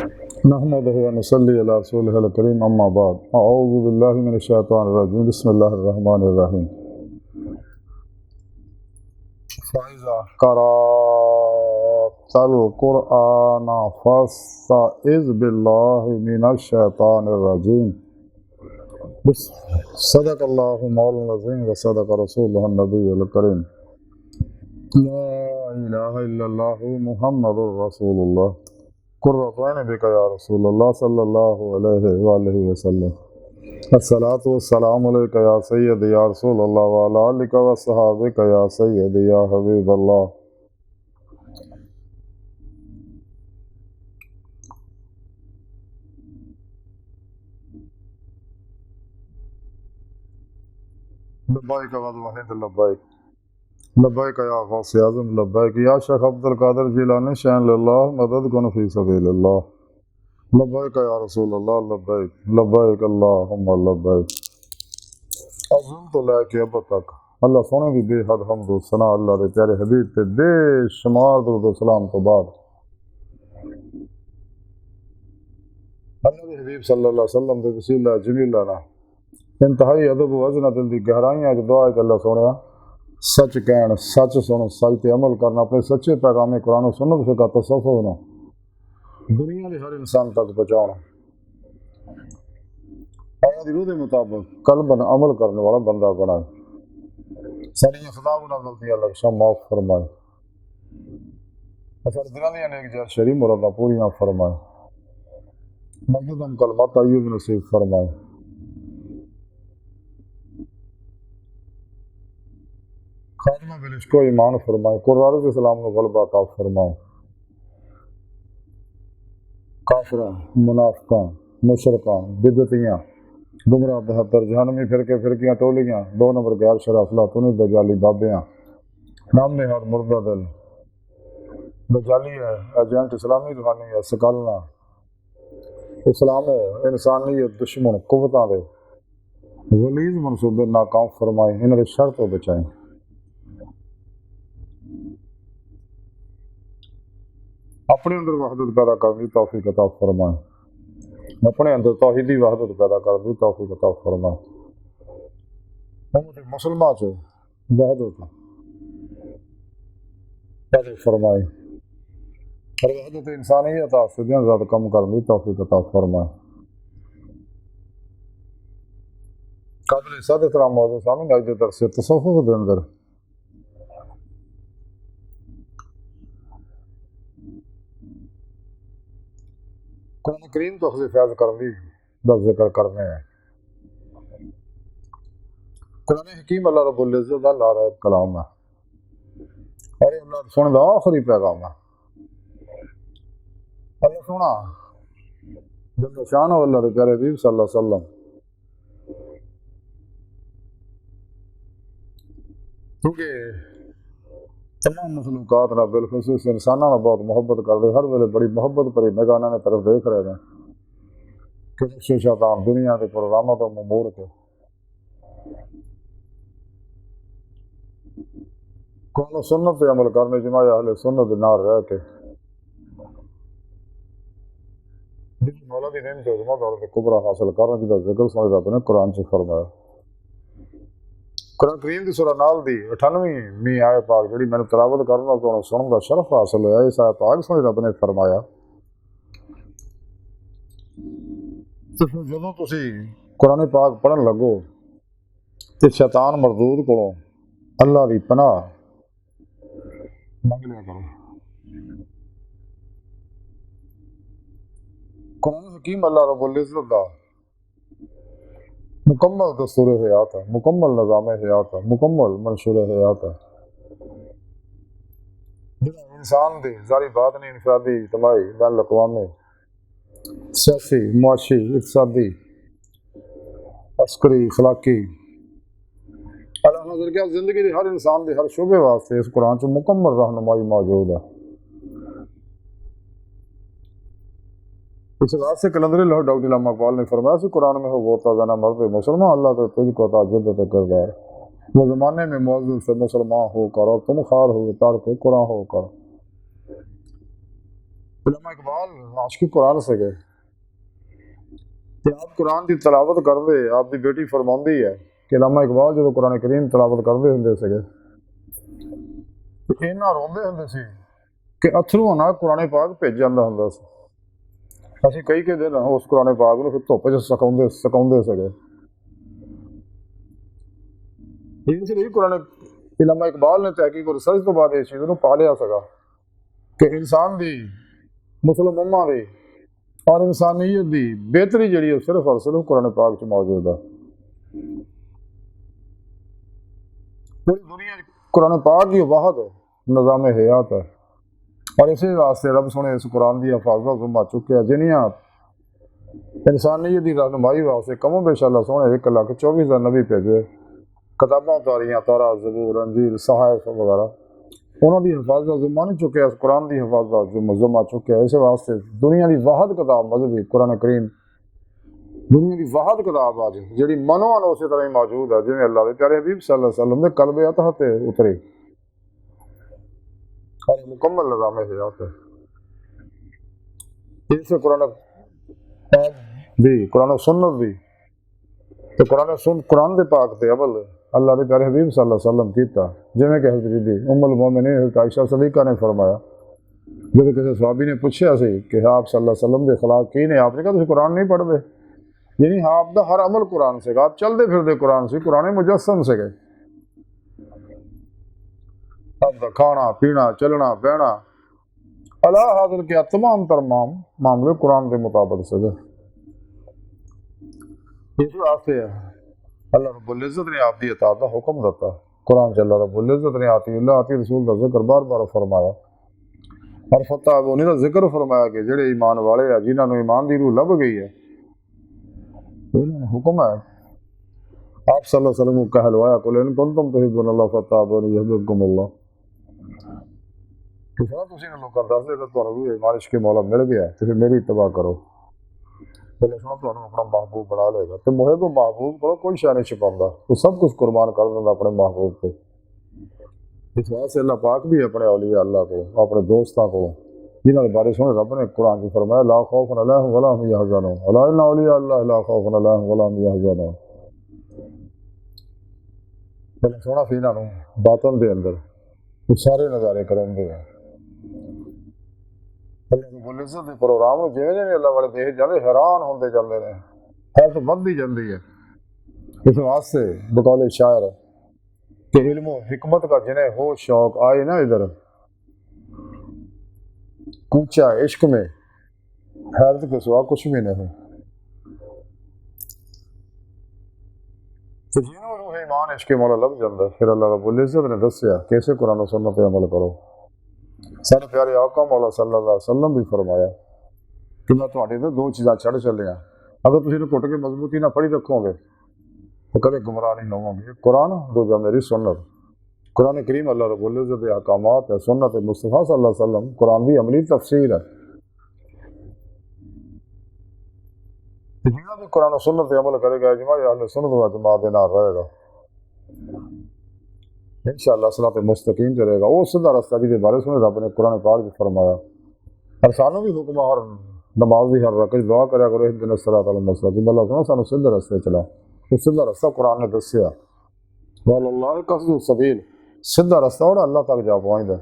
نحمده ونصلي على رسوله الكريم اما بعد اعوذ بالله من الشيطان الرجيم بسم الله الرحمن الرحيم فإذا قرأت القرآن فاستعذ بالله من الشيطان الرجيم صدق الله مولانا العظيم وصدق رسوله النبي الكريم لا إله إلا الله محمد رسول الله قرۃ عین بک یا رسول اللہ صلی اللہ علیہ وآلہ وسلم الصلاۃ والسلام علیک یا سیدی یا رسول اللہ وعلی آلک وصحابک یا سیدی یا حبیب اللہ۔ لبیک وحید لبیک لبیک یا غوث اعظم لبیک یا شیخ عبد القادر جیلانی شین للہ مدد کن فی سبیل اللہ لبیک یا رسول اللہ لبیک لبیک اللہم لبیک۔ ازل تو لے کے اب تک اللہ سونے دی بے حد حمد و ثنا اللہ دے پیارے حبیب تے بے شمار درود و سلام تو بعد اللہ دے حبیب صلی اللہ علیہ وسلم دے وسیلہ جمیلہ نا انتہائی ادب و وزن دل دی گہرائیاں جو دعا ہے کہ اللہ سونے سچ کہن، سچ سنو، سچ تے عمل کرنا، اپنے سچے پیغام قرآن و سنت فقہ تصوف ہونا، دنیا کے ہر انسان تک پہنچانا، اللہ دی روح دے مطابق قلباً عمل کرنے والا بندہ بنائے، ساری خطاب نہ غلطی اللہ شاہ معاف فرمائے، اثر دلوں دی نیک جات شرعی مراداں پوریاں فرمائے، مقصد ہم کلمات طیب نصیب فرمائے، خاتمہ بالعشق و ایمان فرمائے، قرآن کے سلام کو غلبہ عطا فرمائے، کافراں، منافقاں، مشرکاں، بدعتیاں، گمراہ بہتر جہنمی فرقیاں ٹولیاں، دو نمبر غیر شرع افلاطونی دجالی بابیاں، نام نہاد مردہ دل، دجالی ہے، ایجنٹ اسلامی روحانی ہے، سکالنا اسلام و انسانیت دشمن قوتاں دے غلیظ منصوبے ناکام فرمائے، انہاں دے شر تو بچائیں۔ اپنے اندر وحدت پیدا کرنے توفیق عطا فرمائے، اپنے اندر توحیدی وحدت پیدا کرنے توفیق عطا فرمائے، امت مسلمہ سے وحدت پیدا فرمائے اور وحدت انسانیت آسدیاں زیادہ کم کرنے توفیق عطا فرمائے۔ قابل صد احترام موضوع سامنے آج دے درس تصوف دے اندر قرآن کریم تو اخذ فیض کرنے دا ذکر کرنے ہیں۔ قرآن حکیم اللہ رب العزت دا لا رہا کلام ہے اور یہ اللہ سونے دا آخری پیغام ہے۔ اللہ سونا جل شان و اللہ دے پیارے حبیب صلی اللہ علیہ وسلم کیونکہ تمام مخلوقات نہ بالخصوص انسانوں نے بہت محبت کر دے، ہر ویلے بڑی محبت بڑی نگاہاں نے طرف دیکھ رہے ہیں کہ نقش شیطان دنیا کے پروگرامات و امور کے قرآن و سنت پہ عمل کرنے جماع اہل سنت نار رہ کے مولا دی نعمت عظمت اور کبرا حاصل کرنے کا ذکر سنے رب نے قرآن سے فرمایا۔ قرآن کریم دی سورہ نال دی 98ویں آیت پاک جڑی میں نے تلاوت کرنا تو سنن کا شرف حاصل ہوا، اس آیت پاک سنے رب نے فرمایا جدوں تسی قرآن پاک پڑھن لگو تے شیطان مردود کو اللہ دی پناہ منگ لیا کرو۔ قرآن حکیم اللہ رب العزت دا مکمل دستور حیات ہے، مکمل نظام حیات ہے، مکمل منشور حیات ہے، انسان دی ذاتی باطنی انفرادی اجتماعی بین الاقوامی سیاسی معاشی اقتصادی عسکری اخلاقی اللہ حضر کیا زندگی دی ہر انسان دی ہر شعبے واسطے اس قرآن چ مکمل رہنمائی موجود ہے۔ اس واسطے کلندر لاہور ڈاکٹر علامہ اقبال نے فرمایا سی قرآن میں ہو وہ تازہ مرد مسلمان اللہ تو تجھ کو عطا جدت کردار، وہ زمانے میں موضوع سے مسلمان ہو کر اور تم خار ہو تار کے قرآن ہو کر۔ علامہ اقبال عاشق قرآن سے گئے کہ آپ قرآن کی تلاوت کر دے. آپ کی بیٹی فرماندی ہے کہ علامہ اقبال جب قرآن کریم تلاوت کرتے ہوں سگے اینا روندے ہوں سی کہ اتھرو نہ قرآن پاک بھیج جاتا ہوں سی. اسی کئی کے دن اس قرآن پاک نو پھر دھوپ چ سکاؤندے سگے. اس لیے قرآن علامہ اقبال نے تحقیق اور ریسرچ تو بعد اس چیز کو پا لیا سکا کہ انسان دی مسلم امہ دی اور انسانیت دی بہتری جڑی ہے صرف اور صرف قرآن پاک چ موجود ہے. پوری دنیا قرآن پاک کی واحد نظام حیات ہے اور اسی واسطے رب سونے اس قرآن کی حفاظت ذمہ چکیا جنیاں انسانیت کی رہنمائی واسطے کم و بیش اللہ سونے 1,24,000 نبی بھیجے. کتاباں اتاریاں تورات زبور انجیل صحائف وغیرہ انہوں کی حفاظت ذمہ نہیں چکیا اس قرآن کی حفاظت ذمہ چکیا. اس واسطے دنیا کی واحد کتاب مذہبی قرآن کریم دنیا کی واحد کتاب آج جی منو ان اسی طرح ہی موجود ہے جی اللہ کے پیارے حبیب صلی اللہ علیہ وسلم نے قلب اطہر تے اتری اور مکمل نظام حیات ہے. اس قرآن دی قرآن سنت دی تو قرآن دے پاک تے عمل اللہ کے پیارے حبیب صلی اللہ علیہ وسلم کیتا جی کہ حضرت بی ام المومنین حضرت عائشہ صدیقہ نے فرمایا جب کسی صحابی نے پوچھا سی کہ آپ صلی اللہ علیہ وسلم کے اخلاق کی نے آپ نے کہا تسی قرآن نہیں پڑھتے یعنی آپ دا ہر عمل قرآن سے آپ چلتے پھرتے قرآن سے قرآن مجسم سے گئے. آپ دا کھانا پینا چلنا بہنا اللہ حاضر کیا تمام تر معاملے قرآن کے مطابق سے گئے. اس واسطے اللہ رب العزت نے آپ کی اطاعت کا حکم دیتا. قرآن سے اللہ رب العزت نے آتی اللہ آتی رسول کا ذکر بار بار فرمایا اور فتح انہیں کا ذکر فرمایا کہ جڑے ایمان والے ہیں جنہوں نے ایمان دی روح لب گئی ہے حکم ہے آپ صلی اللہ علیہ وسلم کو کہلوایا قل ان کنتم تحبون اللہ فتابونی یحببکم اللہ. تو تسی نے لوگوں دس دے کہ تمہیں ایمان عشق مولا مل گیا ہے تو پھر میری اتباع کرو اللہ سنا تمہیں اپنا محبوب بنا لے گا. تو محب و محبوب کو کوئی شے نہیں چھپاتا تو سب کچھ قربان کر دینا اپنے محبوب پہ. اس وجہ سے اللہ پاک بھی اپنے اولیاء اللہ کو اپنے دوستوں کو جنہوں نے بارے سنے رب نے قرآن کی فرمایا لا خوف علیہم ولا هم يحزنون الا ان اولیاء اللہ لا خوف علیہم ولا هم يحزنون. اللہ سونا فینا نو باطن دے اندر وہ سارے نظارے کریں گے. اللہ رب العزت دے پروگرام جویں جویں اللہ والے دیکھ جاندے حیران ہوندے جاندے نے حیرت بڑھدی جاندی ہے. اس واسطے بقول شاعر کہ علم و حکمت کا جنہیں ہو شوق آئے نا ادھر کوچا عشق میں حیرت کے سوا کچھ بھی نہیں. تو جنہوں روح ایمان عشق مولا لگ جاندہ پھر اللہ رب العزت نے دسیا کیسے قرآن و سنت پہ عمل کرو. سارے پیارے آقا مولا صلی اللہ علیہ وسلم بھی فرمایا کہ میں تھوڑے تو دو چیزاں چڑھ چلے ہیں اگر تسی نے کٹ کے مضبوطی نہ پڑھی رکھو گے تو کبھی گمراہ نہیں ہوں گے. قرآن دوجا میری سنت. قرآن کریم اللہ رب العزت کے احکامات ہے سنت مصطفیٰ صلی اللہ علیہ وسلم قرآن کی عملی تفسیر ہے. جنہوں بھی قرآن و سنت پہ عمل کرے گا اجماع اہل سنت و جماعت کے نال رہے گا انشاءاللہ صراط مستقیم چلے گا. وہ سیدھا راستہ بھی بارے سنے رب نے قرآن پاک بھی فرمایا اور سانوں بھی حکم ہر نماز بھی ہر رکعت دعا کریا کرو اهدنا الصراط المستقیم. اللہ سنا سانوں سیدھا راستے چلا تو سیدھا راستہ قرآن نے دسیا واللہ قصد السبیل سیدھا راستہ اور اللہ تک جا پہنچ دے.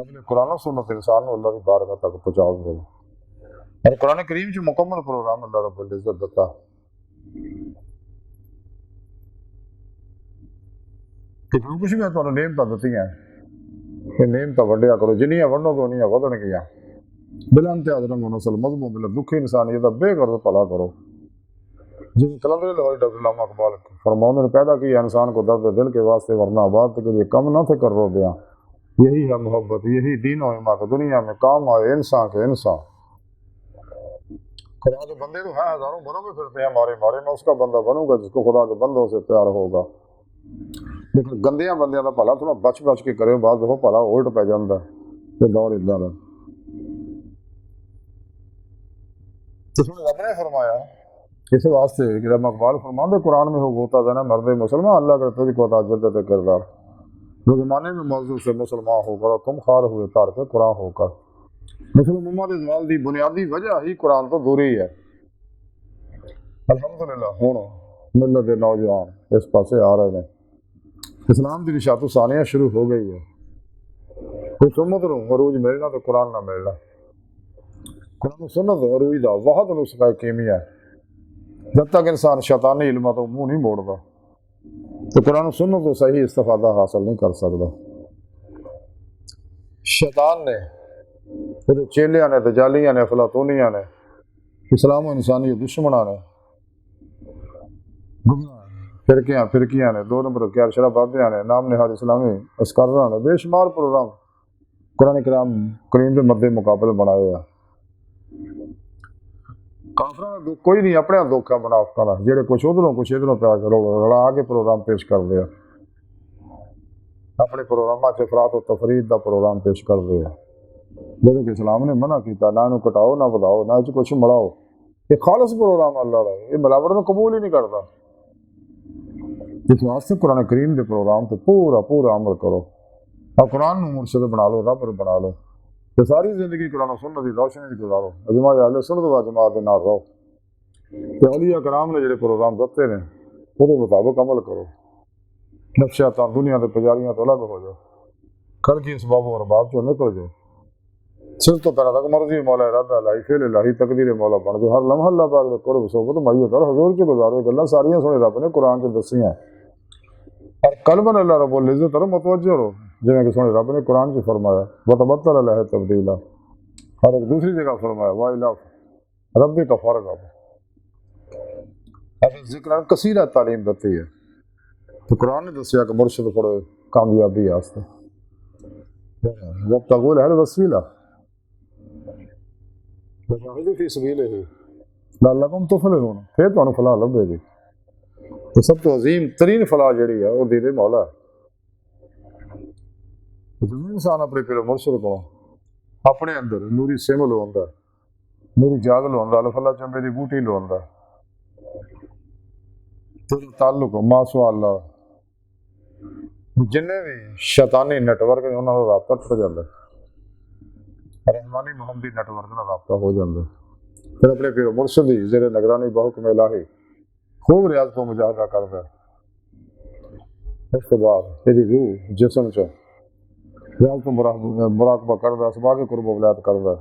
اپنے قرآن و سنت انسان کو اللہ کی بارگاہ تک پہنچا دے اور قرآن کریم سے مکمل پروگرام اللہ رب العزت دیتا کہ جو کچھ بھی تمہیں نعمتاں دیتی ہیں یہ نعمتاں وڈیا کرو جنیاں ونڈو تو انیاں ودن گیا بلا انتہا رنگ و نسل مذہب و ملت دکھی انسانیت کا بے غرض بھلا کرو. جن کلندر لاہوری ڈاکٹر علامہ اقبال فرماؤں نے پیدا کیا انسان کو درد دل کے واسطے ورنہ آباد کے لیے کم نہ تھے کر رو دیا. یہی ہے محبت یہی دین و ایمان کہ دنیا میں کام آئے انسان کے انسان. خدا کے بندے تو ہیں ہزاروں بنوں میں پھرتے ہیں مارے میں اس کا بندہ بنوں گا جس کو خدا کے بندوں سے پیار ہوگا. لیکن گندیاں بندیاں کا بھلا تھوڑا بچ کے کرے بعض دفعہ بھلا الٹ پہ جاتا ہے یہ دور ادھر ہے. رب نے فرمایا اس واسطے کہ رب اقبال فرماندے قرآن میں ہو ہوتا تھا نا مرد مسلمان اللہ کرتے تجھ کو تاجر کردار جو زمانے میں موضوع سے مسلمان ہو کر تم خار ہوئے تار کے قرآن ہو کر مسلم امت ਦੇ زوال ਦੀ ਬੁਨਿਆਦੀ ਵਜ੍ਹਾ ਹੀ ਕੁਰਾਨ ਤੋਂ ਦੂਰੀ ਹੈ। ਅਲਹਮਦੁਲਿਲਾ ਹੁਣ ਮਿਲਤ ਦੇ ਨੌਜਵਾਨ ਇਸ ਪਾਸੇ ਆ ਰਹੇ ਨੇ। اسلام ਦੀ ਨਿਸ਼ਾਤੋ ਸਾਨੀਆਂ ਸ਼ੁਰੂ ਹੋ ਗਈ ਹੈ। اس امت ਨੂੰ ਅਰੂਜ ਮਿਲਣਾ ਤੇ ਕੁਰਾਨ ਨਾ ਮਿਲਣਾ। ਕੁਰਾਨ ਸੁਨਨਤ ਅਰੂਜ ਦਾ ਵਾਹਦ ਨੁਸਖਾ ਕੀਮੀਆ ਹੈ। ਜਦ ਤੱਕ ਇਨਸਾਨ ਸ਼ੈਤਾਨੀ ਇਲਮਾਂ ਤੋਂ ਮੂੰਹ ਨਹੀਂ ਮੋੜਦਾ تو قرآن و سنت تو صحیح استفادہ حاصل نہیں کر سکتا۔ شیطان نے پھر چیلیاں نے دجالیاں نے افلاطونیاں نے اسلام و انسانی دشمناں نے فرقیاں نے 2 نمبر غیر شرع بابیاں نے نام نہاد اسلامی اسکاروں نے بے شمار پروگرام قرآن کریم کے مد مقابل بنائے ہیں۔ کافراں دا کوئی نہیں اپنے دکھ ہے منافقاں دا جڑے کچھ ادھروں کچھ ادھروں پیا رلا کے پروگرام پیش کرتے ہیں۔ اپنے پروگراماں چ افراط و تفرید دا پروگرام پیش کرتے ہیں جدوں کہ اسلام نے منع کیتا نہ انہوں کٹاؤ نہ بداؤ نہ اس کچھ مڑاؤ۔ یہ خالص پروگرام اللہ دا ہے، یہ ملاوٹ نوں قبول ہی نہیں کرتا۔ اس واسطے قرآن کریم دے پروگرام تے پورا عمل کرو اور قرآن نوں مرشد بنا لو، رب بنا لو تو ساری زندگی قرآن و سنت کی روشنی وچ گزارو۔ اجماع اہل سنت و جماعت دے نال رہو تے اولیاء کرام نے جڑے پروگرام دتے نے وہ دے مطابق عمل کرو۔ نفسیاتاں دنیا دے پجاریاں تو الگ ہو جاؤ، کل کی اسباب و ارباب چوں نکل جاؤ۔ صرف تو پہلا تک مرضی مولا ارادہ الہی فعل الہی تقدیر مولا بن جو ہر لمحہ اللہ پاک دے قرب صحبت مائیو کر حضور چ گزارو۔ گلاں ساریاں سونے رب نے قرآن چ دسیاں اور قلباً اللہ رب العزت طرف متوجہ رہو جویں کہ سونے رب نے قرآن چ فرمایا وتبتل علیہ تبدیلا، اور ایک دوسری جگہ فرمایا وَإِلَىٰ رَبِّكَ فَارْغَب۔ اب ذکر کثیرہ تعلیم دیتی ہے تو قرآن نے دسیا کہ مرشد پڑھو کامیابی واسطے وَابْتَغُوا إِلَيْهِ الْوَسِيلَةَ وَجَاهِدُوا فِي سَبِيلِهِ لَعَلَّكُمْ تُفْلِحُونَ، پھر تمہیں فلاح لبے گی۔ تو سب تو عظیم ترین فلاح جڑی ہے وہ دین مولا ہے۔ جب انسان اپنے پیر مرشد کو اپنے اندر نوری سم لواندا نوری جاگ لواندا اللہ فلا چمبے دی بوٹی لواندا تو تعلق ما سوا اللہ جننے بھی شیطانی نیٹ ورک نے انہاں دا رابطہ ٹوٹ جاندا ہے، رحمانی محمدی نیٹ ورک نال رابطہ ہو جاندا ہے۔ پھر اپنے پیر مرشد دی زیر نگرانی بحکم الہی خوب ریاض کو مجاہدہ کردا ہے۔ اس کے بعد تیری روح جسم چ ریاض کو مراقبہ کردا ہے، اسباب قرب و ولایت کردا ہے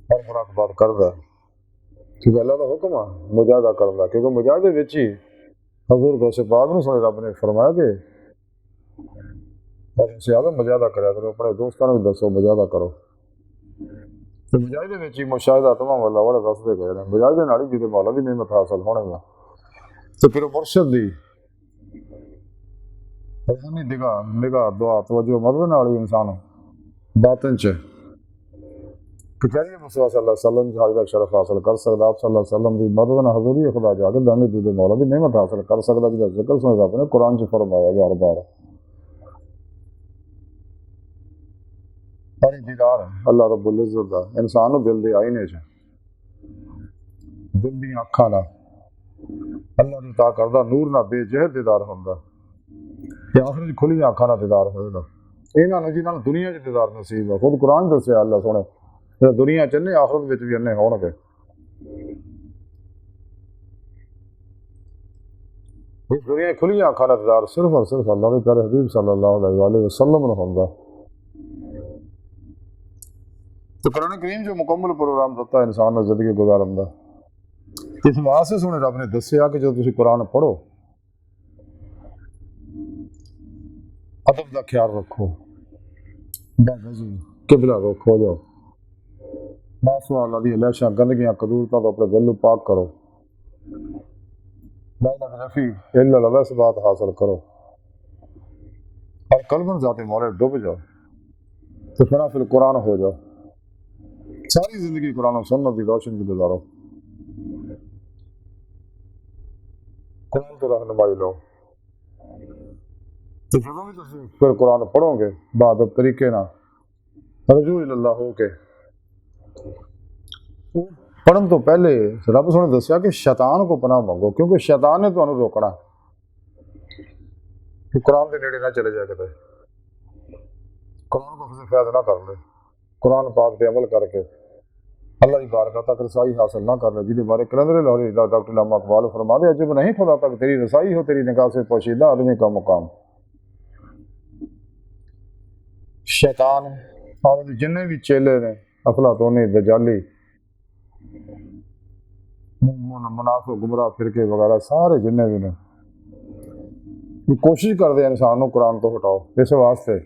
اور مراقبات کردا ہے کیونکہ اللہ کا حکم ہے مجاہدہ کردا ہے، کیونکہ مجاہدے وچ ہی حضور غوث پاک نے سنے رب نے فرمایا کہ زیادہ مجاہدہ کریا کرو، اپنے دوستوں کو دسو مجاہدہ کرو۔ تو مجاہدے وچ ہی مشاہدہ تمام اللہ والا دسدے گئے نے، مجاہدے نال ہی جدے مولا دی نعمت حاصل ہونے گا۔ تو پھر مرشد دی روحانی نگاہ دعا توجہ مدد نال ہی انسان باطن چ کچہری مصطفیٰ صلی اللہ علیہ وسلم کی حاضر شرف حاصل کر سکتا۔ آپ صلی اللہ علیہ وسلم کی مدد نہ حضوری خدا جا کے دانے دودھ مولا کی نعمت حاصل کر سکتا کہ ذکر سنے رب نے قرآن چ فرمایا بار بار۔ اور دیدار اللہ رب العزت دا انسان نو دل دے آئینے چ دل دی اکھاں نال اللہ دی عطا کردہ نور نہ بے جہت دیدار ہوندا کہ آخرت کھلی اکھاں نال دیدار ہوئے گا۔ انہاں نوں جنہاں دنیا چ دیدار نصیب ہے خود قرآن دسیا اللہ سونے دنیا چنے آخرت وچ بھی انہیں ہون گے۔ اس دنیا کھلی اکھاں نال دیدار صرف اور صرف اللہ کے پیارے حبیب صلی اللہ علیہ وآلہ وسلم نوں ہوندا۔ تو قرآن کریم جو مکمل پروگرام دیتا ہے انسان نے زندگی گزارن دا، اس واسطے سونے رب نے دسیا کہ جو تسی قرآن پڑھو ادب دا خیال رکھو، باوضو قبلہ رخ ہو جاؤ، ماسوا اللہ دی لاشاں گندگیاں قدورتاں تو اپنے دل نو پاک کرو، بالا نفی الا الوس بات حاصل کرو اور قلباً ذات مولا ڈوب جاؤ تو فنا فی القرآن ہو جاؤ۔ ساری زندگی قرآن و سنت کی روشن کی گزارو، قرآن تو رہنمائی لو۔ تو جب بھی تسی پھر قرآن پڑھو گے بادب طریقے نہ رجوع اللہ ہو کے پڑھن تو پہلے رب سونے دسیا کہ شیطان کو پناہ مانگو، کیونکہ شیطان نے تمہیں روکنا کہ قرآن کے نیڑے نہ چلے جائے کرتے۔ قرآن کو کسی فیض نہ کر لے، قرآن پاک پہ عمل کر کے اللہ کی بارگاہ تک رسائی حاصل نہ کر لے، جنہیں بارے کلندر لاہوری ڈاکٹر علامہ اقبال فرما دے عجب نہیں خدا تک تیری رسائی ہو، تیری نگاہ سے پوشیدہ آدمی کا مقام۔ شیطان اور جتنے بھی چیلے نے افلاطونی دجالی منافق گمراہ فرقے وغیرہ سارے جتنے بھی نے یہ کوشش کر دے انسان کو قرآن تو ہٹاؤ، اس واسطے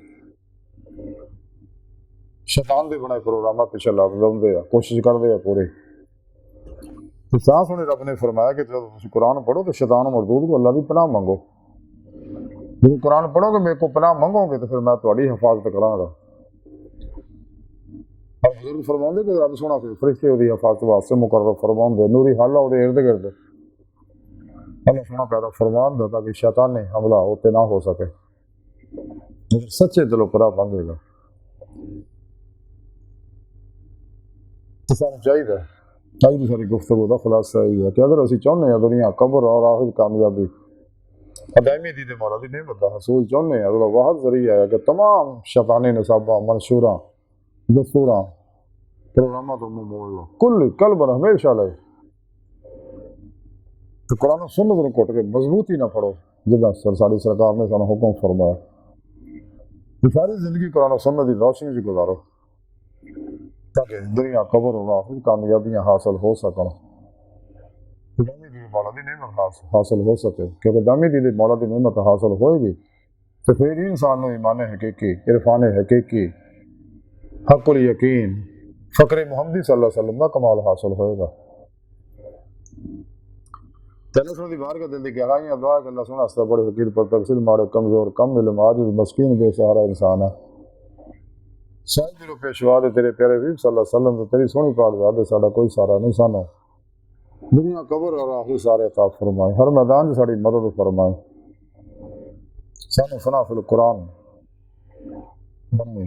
شیطان دے بنے پروگرامہ پیچھے لگ دے کوشش کر دے پورے۔ سانس ہونے رب نے فرمایا کہ جب تم قرآن پڑھو تو شیطان و مردود کو اللہ کی پناہ منگو، جب قرآن پڑھو گے میرے کو پناہ منگو گے تو پھر میں تھوڑی حفاظت کراں گا۔ اور بزرگ فرماؤں دے کہ رب سونا فرشتے دی حفاظت واسطے مقرر فرماؤں دے نوری حالہ دے ارد گرد اللہ سونا پیدا فرمان دے تاکہ شیطان نے حملہ ہوتے نہ ہو سکے، سچے دلوں پر بنگے گا۔ تو سانو چاہیے آج ساری گفتگو کا خلاصہ یہ ہے کہ اگر اسی چاہتے ہیں دنیا قبر اور آخر کامیابی دائمی دید مولا دی نعمت دا حصول چاہتے ہیں، اگر واحد ذریعہ ہے کہ تمام شیطانی نصابہ منشوراں دستوراں پروگرامہ تو منہ موڑ لو، کل قلب ہمیشہ لے تو قرآن و سنت کو کٹ کے مضبوطی نہ پڑھو جدہ ساری سرکار نے سانو حکم فرمایا کہ ساری زندگی قرآن و سنت کی روشنی سے گزارو تاکہ دنیا قبر اور آخر کامیابیاں حاصل ہو سکن، دامی دی مولا دی نعمت حاصل ہو سکے، کیونکہ دامی دی مولا دی نعمت حاصل ہوئے گی تو پھر ہی انسان کو ایمان حقیقی، عرفان حقیقی، حق الیقین، فقر محمدی صلی اللہ علیہ وسلم کا کمال حاصل ہوئے گا۔ تیلہ سنو دی بار کا دل دی گہرائیاں دعا کہ اللہ سنو ہستا بڑے فقیر پر تقصیر مارے کمزور کم علم عاجز مسکین بے سہارا انسان ہے، سائے دلو پیشوا دے تیرے پیارے حبیب صلی اللہ علیہ وسلم تو تیری سونی پاک ذات ساڈا کوئی سارا نہیں سانو دنیا قبر اور آخر سارے عطا فرمائے، ہر میدان ساڈی مدد فرمائے، سانو فنا فی القرآن بننے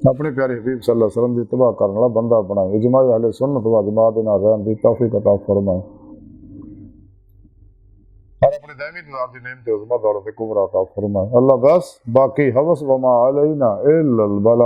اپنے پیارے حبیب صلی اللہ علیہ وسلم دی اتباع کرنے والا بندہ بنائے، اجماع اہل سنت و جماعت نہ رہن دی توفیق عطا فرمائے، اور اپنے دائمی انتظار دی نعمت عظمت دولت کبریٰ عطا فرمائے۔ اللہ بس باقی حوث وما علینا الا البلاغ۔